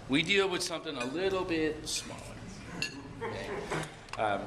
We deal with something a little bit smaller. Okay.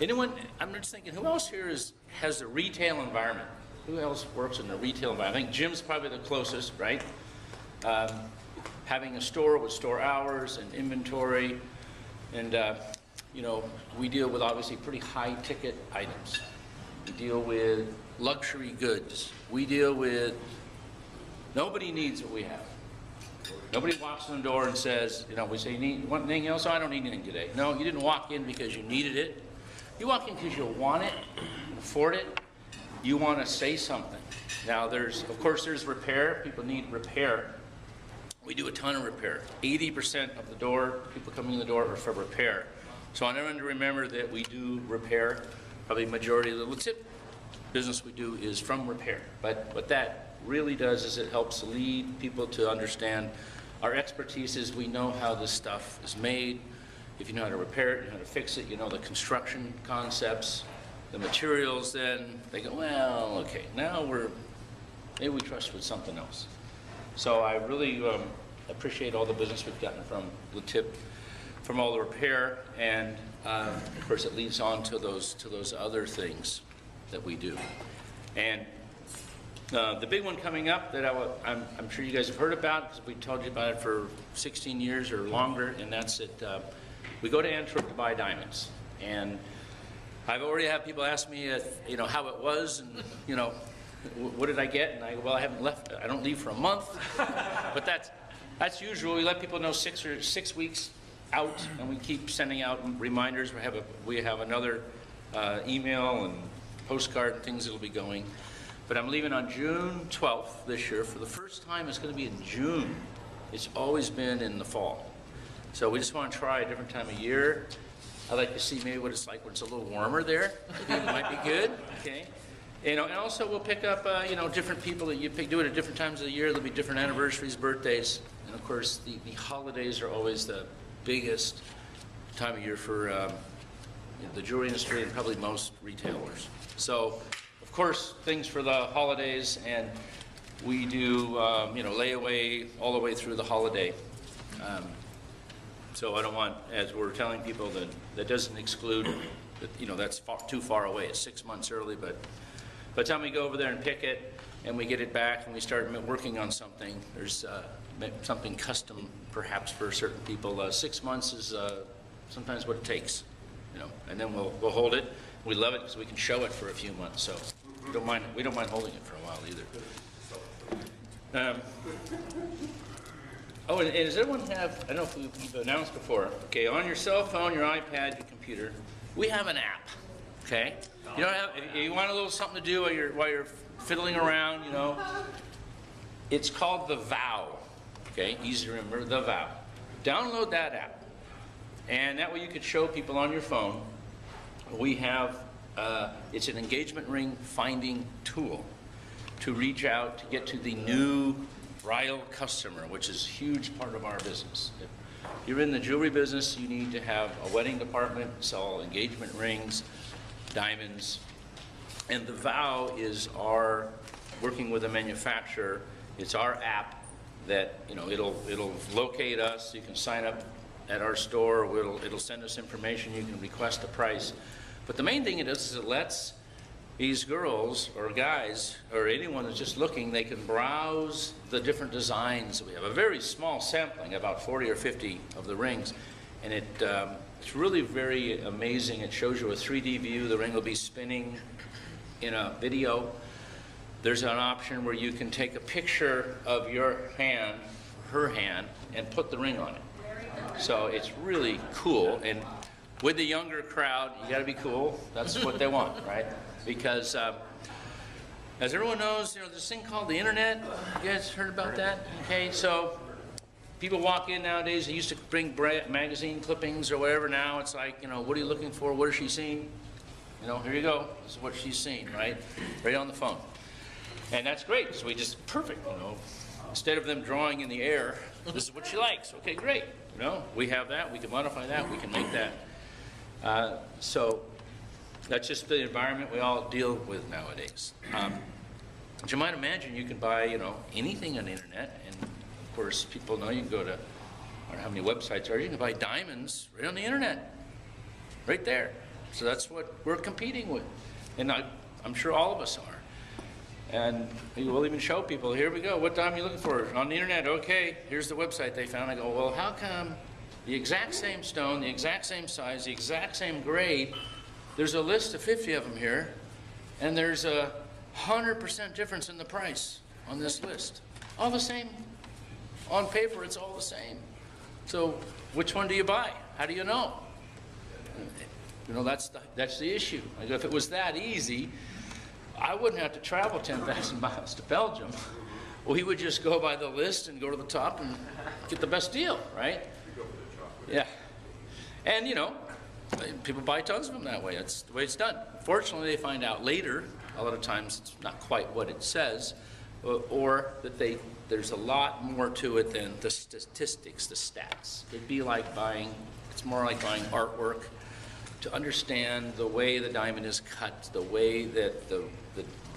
Anyone, I'm just thinking, who else here has a retail environment? Who else works in the retail environment? I think Jim's probably the closest, right? Having a store with store hours and inventory, and you know, we deal with obviously pretty high ticket items. We deal with luxury goods. We deal with, nobody needs what we have. Nobody walks in the door and says, you know, we say, you want anything else? Oh, I don't need anything today. No, you didn't walk in because you needed it. You walk in because you want it, afford it. You want to say something. Now, of course, there's repair. People need repair. We do a ton of repair. 80% of the people coming in the door are for repair. So I want everyone to remember that we do repair. Probably the majority of the business we do is from repair. But what that really does is it helps lead people to understand our expertise is we know how this stuff is made. If you know how to repair it, you know how to fix it, you know the construction concepts, the materials, then they go, well, okay, now maybe we trust with something else. So I really appreciate all the business we've gotten from the tip, from all the repair, and of course it leads on to those other things that we do. And the big one coming up that I'm sure you guys have heard about, because we told you about it for 16 years or longer, and that's that we go to Antwerp to buy diamonds. And I've already had people ask me, you know, how it was, and you know, what did I get? And I go, well, I haven't left. I don't leave for a month, but that's usual. We let people know 6 weeks out, and we keep sending out reminders. We have another email and postcard and things that'll be going. But I'm leaving on June 12th this year. For the first time, it's going to be in June. It's always been in the fall. So we just want to try a different time of year. I'd like to see maybe what it's like when it's a little warmer there. It might be good. Okay. You know, and also we'll pick up, you know, different people that you do it at different times of the year. There'll be different anniversaries, birthdays, and of course the holidays are always the biggest time of year for you know, the jewelry industry and probably most retailers. So, of course, things for the holidays, and we do, you know, layaway all the way through the holiday. So I don't want, as we're telling people, that doesn't exclude, that, you know, that's too far away. It's 6 months early, but by the time we go over there and pick it, and we get it back, and we start working on something, there's something custom, perhaps for certain people. 6 months is sometimes what it takes, you know, and then we'll hold it. We love it because we can show it for a few months, so we don't mind holding it for a while either. Oh, and does everyone have, I don't know if we've announced before, okay, on your cell phone, your iPad, your computer, we have an app, okay? You don't have, if you want a little something to do while you're fiddling around, you know, it's called The Vow, okay? Easy to remember, The Vow. Download that app, and that way you could show people on your phone. We have, it's an engagement ring finding tool to reach out to get to the new bridal customer, which is a huge part of our business. If you're in the jewelry business, you need to have a wedding department, sell engagement rings, diamonds, and The Vow is our, working with a manufacturer, it's our app that, you know, it'll locate us. You can sign up at our store, it'll send us information, you can request a price. But the main thing it does is it lets these girls or guys or anyone that's just looking, they can browse the different designs. We have a very small sampling, about 40 or 50 of the rings, and it's really very amazing. It shows you a 3D view. The ring will be spinning in a video. There's an option where you can take a picture of your hand, her hand, and put the ring on it. So it's really cool, and with the younger crowd, you got to be cool. That's what they want, right? Because as everyone knows, you know, this thing called the internet. You guys heard about that? Okay, so people walk in nowadays. They used to bring magazine clippings or whatever. Now it's like, you know, what are you looking for? What has she seen? You know, here you go. This is what she's seen, right? Right on the phone, and that's great. So we just perfect, you know. Instead of them drawing in the air, this is what she likes. Okay, great. You know, we have that. We can modify that. We can make that. So that's just the environment we all deal with nowadays. But you might imagine you can buy, you know, anything on the internet, and of course people know you can go to I don't know how many websites are. You can buy diamonds right on the internet, right there. So that's what we're competing with. And I'm sure all of us are. And we'll even show people, here we go, what diamond are you looking for? On the internet, okay, here's the website they found. I go, well, how come the exact same stone, the exact same size, the exact same grade, there's a list of 50 of them here, and there's a 100% difference in the price on this list. All the same. On paper, it's all the same. So which one do you buy? How do you know? You know, that's the issue. Like, if it was that easy, I wouldn't have to travel 10,000 miles to Belgium. We would just go by the list and go to the top and get the best deal, right? Yeah. And, you know, people buy tons of them that way. That's the way it's done. Fortunately, they find out later, a lot of times it's not quite what it says, or that there's a lot more to it than the statistics, the stats. It'd be like buying, it's more like buying artwork. To understand the way the diamond is cut, the way that the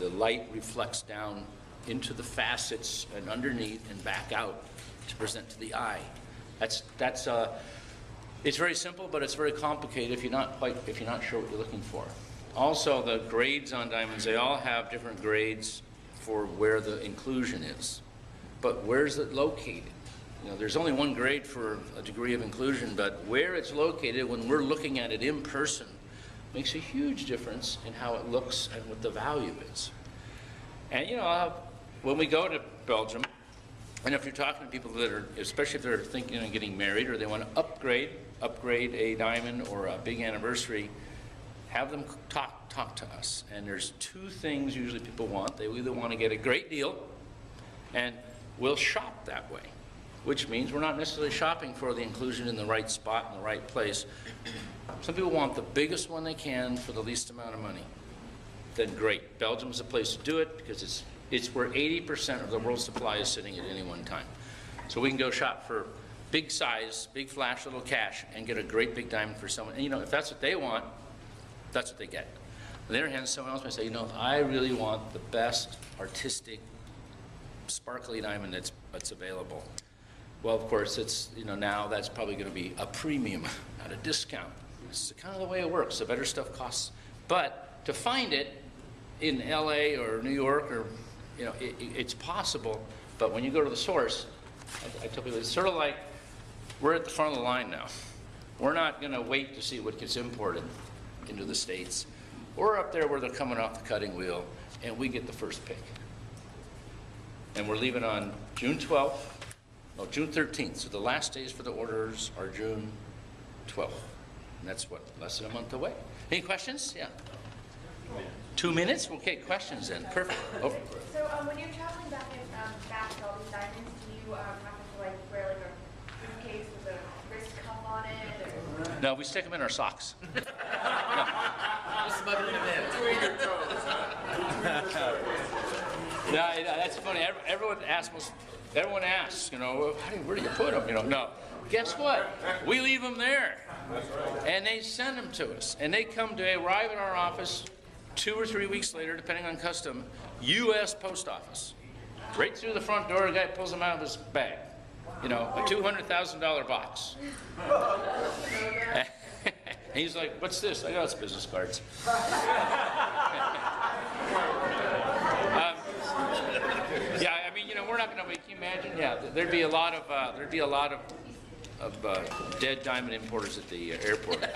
light reflects down into the facets and underneath and back out to present to the eye. It's very simple, but it's very complicated if you're not sure what you're looking for. Also, the grades on diamonds, they all have different grades for where the inclusion is. But where's it located? You know, there's only one grade for a degree of inclusion, but where it's located when we're looking at it in person makes a huge difference in how it looks and what the value is. And you know, when we go to Belgium, and if you're talking to people that are, especially if they're thinking of getting married or they want to upgrade a diamond or a big anniversary, have them talk to us. And there's two things usually people want. They either want to get a great deal, and we'll shop that way, which means we're not necessarily shopping for the inclusion in the right spot, in the right place. Some people want the biggest one they can for the least amount of money. Then great. Belgium's the place to do it because it's where 80% of the world's supply is sitting at any one time. So we can go shop for big size, big flash, little cash, and get a great big diamond for someone. And you know, if that's what they want, that's what they get. On the other hand, someone else might say, you know, I really want the best artistic, sparkly diamond that's available. Well, of course, it's, you know, now that's probably going to be a premium, not a discount. It's kind of the way it works. The better stuff costs. But to find it in LA or New York, or, you know, it's possible. But when you go to the source, I tell people, it's sort of like we're at the front of the line now. We're not going to wait to see what gets imported into the States. We're up there where they're coming off the cutting wheel, and we get the first pick. And we're leaving on June 12th. No, June 13th. So the last days for the orders are June 12th. And that's what, less than a month away. Any questions? Yeah. 2 minutes? Okay, questions then. Perfect. Over. So when you're traveling back to all these diamonds, do you happen to like wear like a briefcase with a wrist cuff on it? Or? No, we stick them in our socks. Just smuggling them in. Between your toes, huh? No, that's funny. Everyone asks, you know, where do you put them? You know, no. Guess what? We leave them there. And they send them to us. And they arrive at our office 2 or 3 weeks later, depending on custom, U.S. Post Office. Right through the front door, the guy pulls them out of his bag. You know, a $200,000 box. And he's like, what's this? I go, it's business cards. Yeah, I mean, you know, we're not going to. Can you imagine? Yeah, there'd be a lot of dead diamond importers at the airport.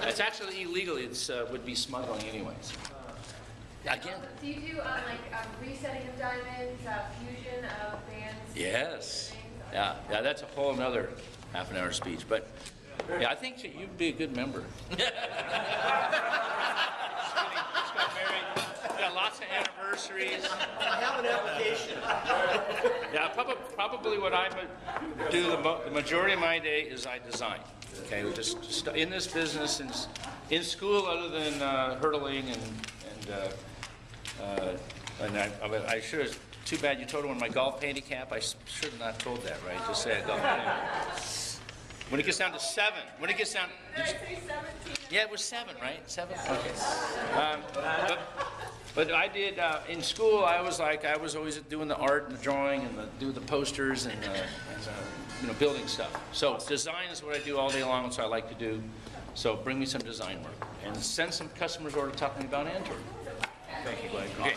It's actually illegal. It would be smuggling anyways. Again. Do you do like resetting of diamonds, fusion of bands? Yes. Yeah, that's a whole another half-an-hour speech. But yeah, I think that you'd be a good member. Just got married. Got lots of anniversaries. I have an application. Yeah, probably what I would do the majority of my day is I design. Okay, we're just in this business and in school, other than hurdling and I should have. Too bad you told him my golf handicap. I should have not told that, right? Just say a golf handicap. When it gets down to 7, when it gets down. Did I say 17? Yeah, it was 7, right? 7. Okay. But I did in school. I was always doing the art and the drawing and do the posters and building stuff. So design is what I do all day long, and so I like to do. So bring me some design work, and send some customers over to talk to me about Antwerp. Thank you, Glenn. Okay.